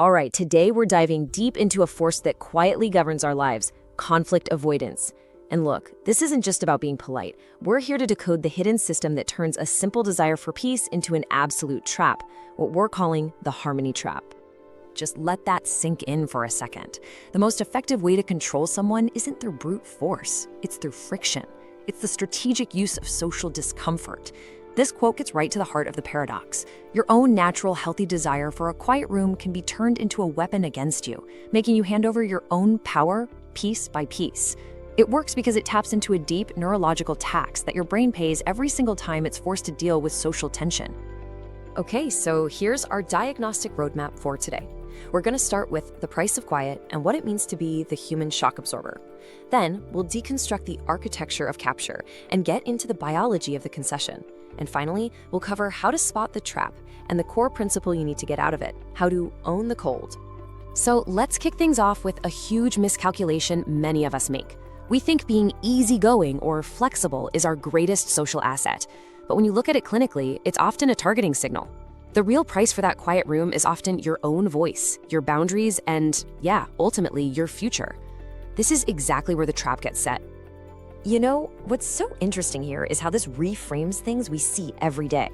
All right, today we're diving deep into a force that quietly governs our lives, conflict avoidance. And look, this isn't just about being polite. We're here to decode the hidden system that turns a simple desire for peace into an absolute trap, what we're calling the harmony trap. Just let that sink in for a second. The most effective way to control someone isn't through brute force, it's through friction. It's the strategic use of social discomfort. This quote gets right to the heart of the paradox. Your own natural, healthy desire for a quiet room can be turned into a weapon against you, making you hand over your own power piece by piece. It works because it taps into a deep neurological tax that your brain pays every single time it's forced to deal with social tension. Okay, so here's our diagnostic roadmap for today. We're going to start with the price of quiet and what it means to be the human shock absorber. Then, we'll deconstruct the architecture of capture and get into the biology of the concession. And finally, we'll cover how to spot the trap and the core principle you need to get out of it, how to own the cold. So let's kick things off with a huge miscalculation many of us make. We think being easygoing or flexible is our greatest social asset. But when you look at it clinically, it's often a targeting signal. The real price for that quiet room is often your own voice, your boundaries, and, ultimately, your future. This is exactly where the trap gets set. You know, what's so interesting here is how this reframes things we see every day.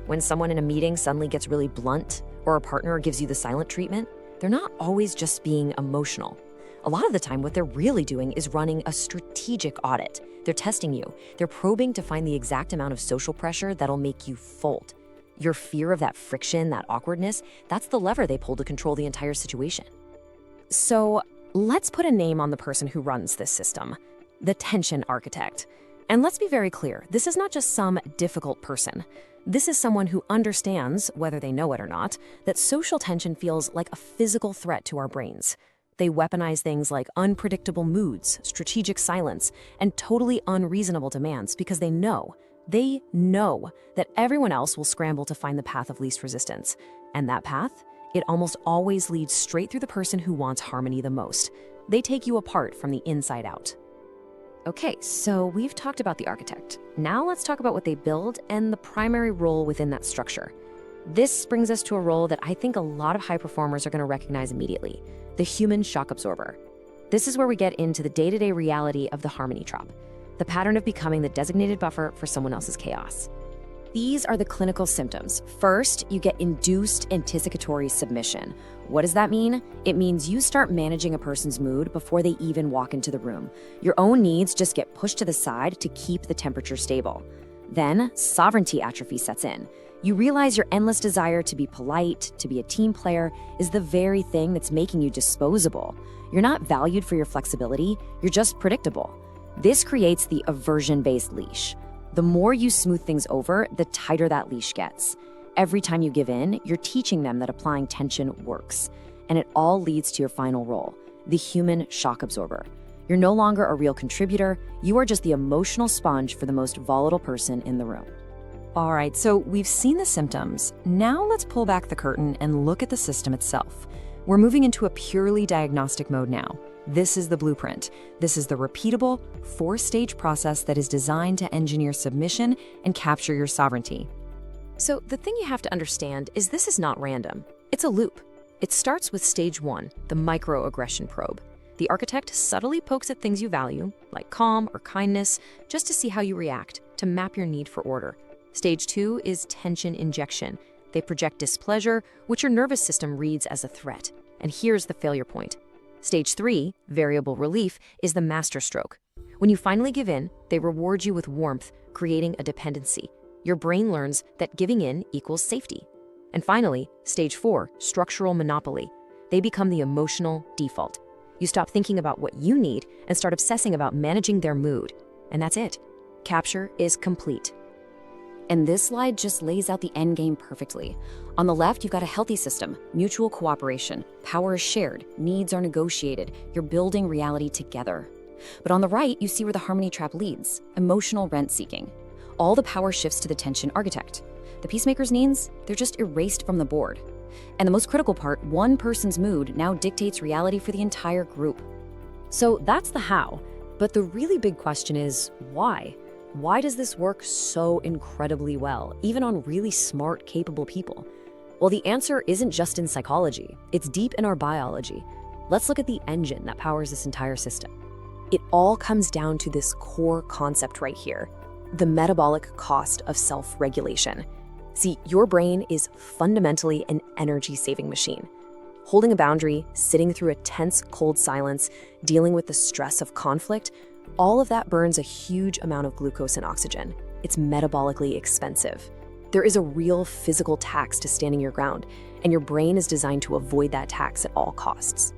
When someone in a meeting suddenly gets really blunt, or a partner gives you the silent treatment, they're not always just being emotional. A lot of the time, what they're really doing is running a strategic audit. They're testing you. They're probing to find the exact amount of social pressure that'll make you fold. Your fear of that friction, that awkwardness, that's the lever they pull to control the entire situation. So let's put a name on the person who runs this system, the tension architect. And let's be very clear, this is not just some difficult person. This is someone who understands, whether they know it or not, that social tension feels like a physical threat to our brains. They weaponize things like unpredictable moods, strategic silence, and totally unreasonable demands because they know that everyone else will scramble to find the path of least resistance. And that path, it almost always leads straight through the person who wants harmony the most. They take you apart from the inside out. Okay, so we've talked about the architect. Now let's talk about what they build and the primary role within that structure. This brings us to a role that I think a lot of high performers are going to recognize immediately, the human shock absorber. This is where we get into the day-to-day reality of the harmony trap, the pattern of becoming the designated buffer for someone else's chaos. These are the clinical symptoms. First, you get induced anticipatory submission. What does that mean? It means you start managing a person's mood before they even walk into the room. Your own needs just get pushed to the side to keep the temperature stable. Then, sovereignty atrophy sets in. You realize your endless desire to be polite, to be a team player, is the very thing that's making you disposable. You're not valued for your flexibility, you're just predictable. This creates the aversion-based leash. The more you smooth things over, the tighter that leash gets. Every time you give in, you're teaching them that applying tension works. And it all leads to your final role, the human shock absorber. You're no longer a real contributor, you are just the emotional sponge for the most volatile person in the room. All right, so we've seen the symptoms. Now let's pull back the curtain and look at the system itself. We're moving into a purely diagnostic mode now. This is the blueprint. This is the repeatable, four-stage process that is designed to engineer submission and capture your sovereignty. So the thing you have to understand is this is not random. It's a loop. It starts with stage 1, the microaggression probe. The architect subtly pokes at things you value, like calm or kindness, just to see how you react, to map your need for order. Stage 2 is tension injection. They project displeasure, which your nervous system reads as a threat. And here's the failure point. Stage 3, variable relief, is the master stroke. When you finally give in, they reward you with warmth, creating a dependency. Your brain learns that giving in equals safety. And finally, stage 4, structural monopoly. They become the emotional default. You stop thinking about what you need and start obsessing about managing their mood. And that's it. Capture is complete. And this slide just lays out the end game perfectly. On the left, you've got a healthy system, mutual cooperation, power is shared, needs are negotiated, you're building reality together. But on the right, you see where the harmony trap leads, emotional rent-seeking. All the power shifts to the tension architect. The peacemaker's needs, they're just erased from the board. And the most critical part, one person's mood now dictates reality for the entire group. So that's the how, but the really big question is why? Why does this work so incredibly well, even on really smart, capable people? Well, the answer isn't just in psychology, it's deep in our biology. Let's look at the engine that powers this entire system. It all comes down to this core concept right here, the metabolic cost of self-regulation. See, your brain is fundamentally an energy-saving machine. Holding a boundary, sitting through a tense, cold silence, dealing with the stress of conflict, all of that burns a huge amount of glucose and oxygen. It's metabolically expensive. There is a real physical tax to standing your ground, and your brain is designed to avoid that tax at all costs.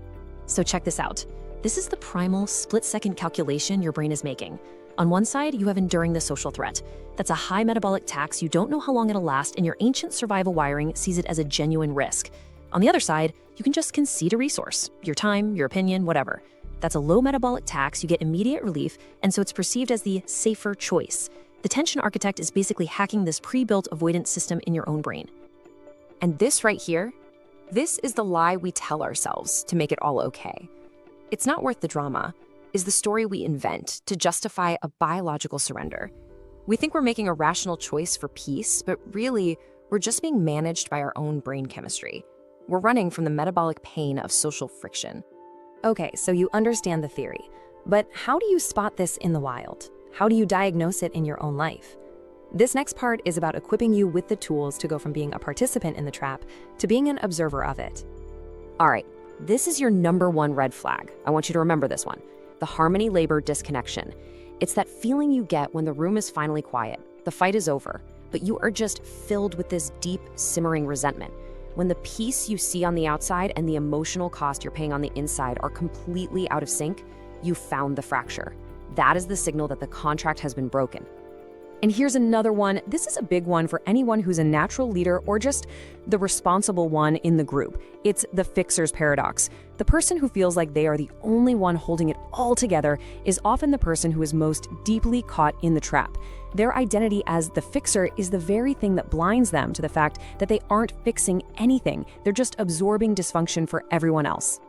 So check this out. This is the primal split-second calculation your brain is making. On one side, you have enduring the social threat. That's a high metabolic tax you don't know how long it'll last, and your ancient survival wiring sees it as a genuine risk. On the other side, you can just concede a resource, your time, your opinion, whatever. That's a low metabolic tax, you get immediate relief, and so it's perceived as the safer choice. The tension architect is basically hacking this pre-built avoidance system in your own brain. And this right here, this is the lie we tell ourselves to make it all okay. It's not worth the drama, is the story we invent to justify a biological surrender. We think we're making a rational choice for peace, but really, we're just being managed by our own brain chemistry. We're running from the metabolic pain of social friction. Okay, so you understand the theory, but how do you spot this in the wild? How do you diagnose it in your own life? This next part is about equipping you with the tools to go from being a participant in the trap to being an observer of it. All right, this is your number one red flag. I want you to remember this one. The harmony-labor disconnection. It's that feeling you get when the room is finally quiet, the fight is over, but you are just filled with this deep, simmering resentment. When the peace you see on the outside and the emotional cost you're paying on the inside are completely out of sync, you found the fracture. That is the signal that the contract has been broken. And here's another one. This is a big one for anyone who's a natural leader or just the responsible one in the group. It's the fixer's paradox. The person who feels like they are the only one holding it all together is often the person who is most deeply caught in the trap. Their identity as the fixer is the very thing that blinds them to the fact that they aren't fixing anything. They're just absorbing dysfunction for everyone else.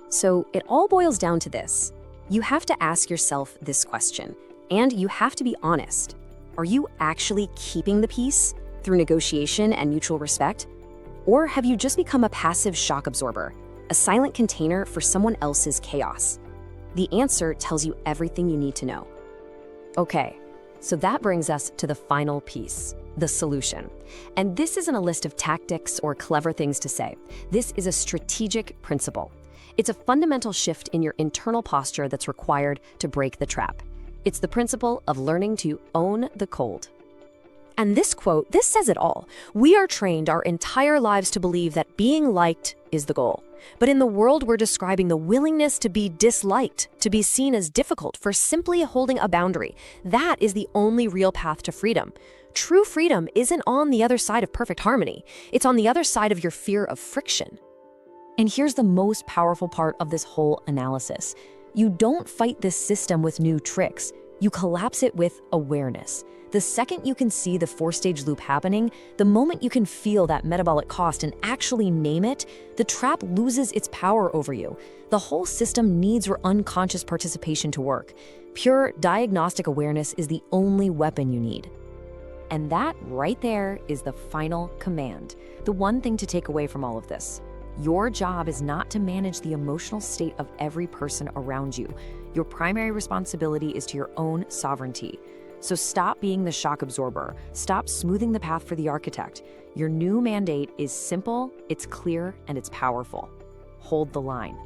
So it all boils down to this. You have to ask yourself this question, and you have to be honest. Are you actually keeping the peace through negotiation and mutual respect? Or have you just become a passive shock absorber, a silent container for someone else's chaos? The answer tells you everything you need to know. Okay, so that brings us to the final piece, the solution. And this isn't a list of tactics or clever things to say. This is a strategic principle. It's a fundamental shift in your internal posture that's required to break the trap. It's the principle of learning to own the cold. And this quote, this says it all. We are trained our entire lives to believe that being liked is the goal. But in the world we're describing, the willingness to be disliked, to be seen as difficult for simply holding a boundary, that is the only real path to freedom. True freedom isn't on the other side of perfect harmony. It's on the other side of your fear of friction. And here's the most powerful part of this whole analysis. You don't fight this system with new tricks. You collapse it with awareness. The second you can see the four-stage loop happening, the moment you can feel that metabolic cost and actually name it, the trap loses its power over you. The whole system needs your unconscious participation to work. Pure diagnostic awareness is the only weapon you need. And that right there is the final command. The one thing to take away from all of this. Your job is not to manage the emotional state of every person around you. Your primary responsibility is to your own sovereignty. So stop being the shock absorber. Stop smoothing the path for the architect. Your new mandate is simple, it's clear, and it's powerful. Hold the line.